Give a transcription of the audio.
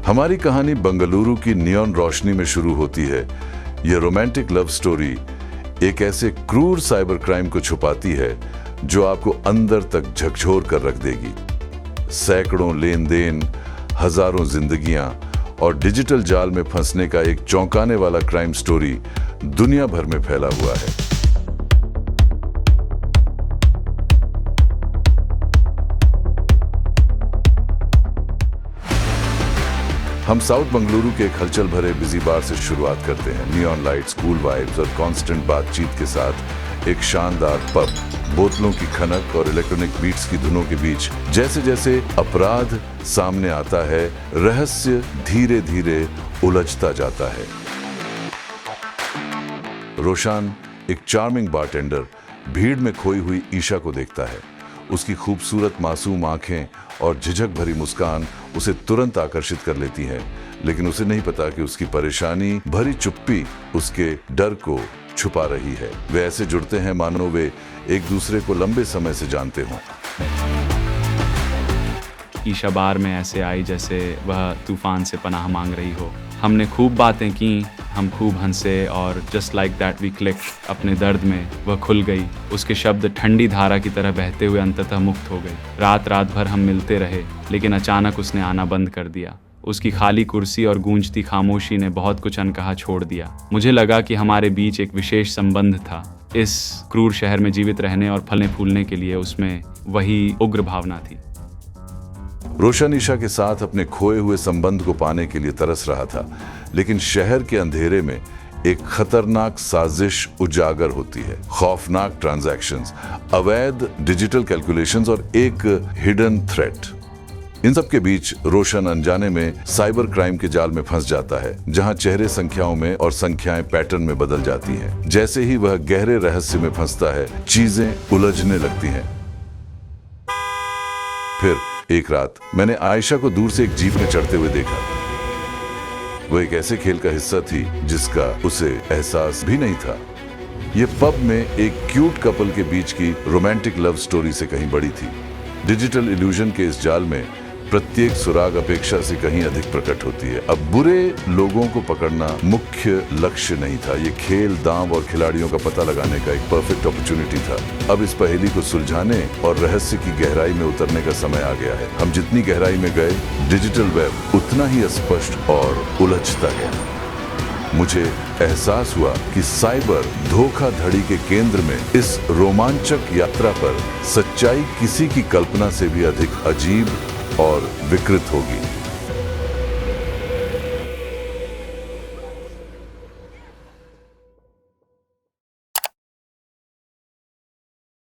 हमारी कहानी बंगलुरु की नियॉन रोशनी में शुरू होती है। यह रोमांटिक लव स्टोरी एक ऐसे क्रूर साइबर क्राइम को छुपाती है जो आपको अंदर तक झकझोर कर रख देगी। सैकड़ों लेन देन, हजारों जिंदगियां और डिजिटल जाल में फंसने का एक चौंकाने वाला क्राइम स्टोरी दुनिया भर में फैला हुआ है। हम साउथ बंगलुरु के एक हलचल भरे बिजी बार से शुरुआत करते हैं। नियॉन लाइट्स, कूल वाइब्स और कांस्टेंट बातचीत के साथ एक शानदार पब, बोतलों की खनक और इलेक्ट्रॉनिक बीट्स की धुनों के बीच जैसे जैसे अपराध सामने आता है, रहस्य धीरे धीरे उलझता जाता है। रोशान, एक चार्मिंग बारटेंडर, भीड़ में खोई हुई ईशा को देखता है। उसकी खूबसूरत मासूम आंखें और झिझक भरी मुस्कान उसे तुरंत आकर्षित कर लेती है, लेकिन उसे नहीं पता कि उसकी परेशानी भरी चुप्पी उसके डर को छुपा रही है। वे ऐसे जुड़ते हैं मानो वे एक दूसरे को लंबे समय से जानते हों। ईशा बार में ऐसे आई जैसे वह तूफान से पनाह मांग रही हो। हमने खूब बातें की, हम खूब हंसे और just like that we clicked. अपने दर्द में वह खुल गई। उसके शब्द ठंडी धारा की तरह बहते हुए अंततः मुक्त हो गई। रात भर हम मिलते रहे, लेकिन अचानक उसने आना बंद कर दिया। उसकी खाली कुर्सी और गूंजती खामोशी ने बहुत कुछ अनकहा छोड़ दिया। मुझे लगा कि हमारे बीच एक विशेष संबंध था। इस क्रूर शहर में जीवित रहने और फलने फूलने के लिए उसमें वही उग्र भावना थी। रोशन ईशा के साथ अपने खोए हुए संबंध को पाने के लिए तरस रहा था, लेकिन शहर के अंधेरे में एक खतरनाक साजिश उजागर होती है। खौफनाक ट्रांजैक्शंस, अवैध डिजिटल कैलकुलेशंस और एक हिडन थ्रेट। इन सब के बीच रोशन अनजाने में साइबर क्राइम के जाल में फंस जाता है, जहां चेहरे संख्याओं में और संख्याएं पैटर्न में बदल जाती हैं। जैसे ही वह गहरे रहस्य में फंसता है, चीजें उलझने लगती हैं। फिर एक रात मैंने आयशा को दूर से एक जीप में चढ़ते हुए देखा। वो एक ऐसे खेल का हिस्सा थी जिसका उसे एहसास भी नहीं था। ये पब में एक क्यूट कपल के बीच की रोमांटिक लव स्टोरी से कहीं बड़ी थी। डिजिटल इल्यूजन के इस जाल में प्रत्येक सुराग अपेक्षा से कहीं अधिक प्रकट होती है। अब बुरे लोगों को पकड़ना मुख्य लक्ष्य नहीं था। ये खेल, दांव और खिलाड़ियों का पता लगाने का एक परफेक्ट अपॉर्चुनिटी था। अब इस पहेली को सुलझाने और रहस्य की गहराई में उतरने का समय आ गया है। हम जितनी गहराई में गए, डिजिटल वेब उतना ही स्पष्ट और उलझता गया। मुझे एहसास हुआ कि साइबर धोखाधड़ी के केंद्र में इस रोमांचक यात्रा पर सच्चाई किसी की कल्पना से भी अधिक अजीब और विकृत होगी।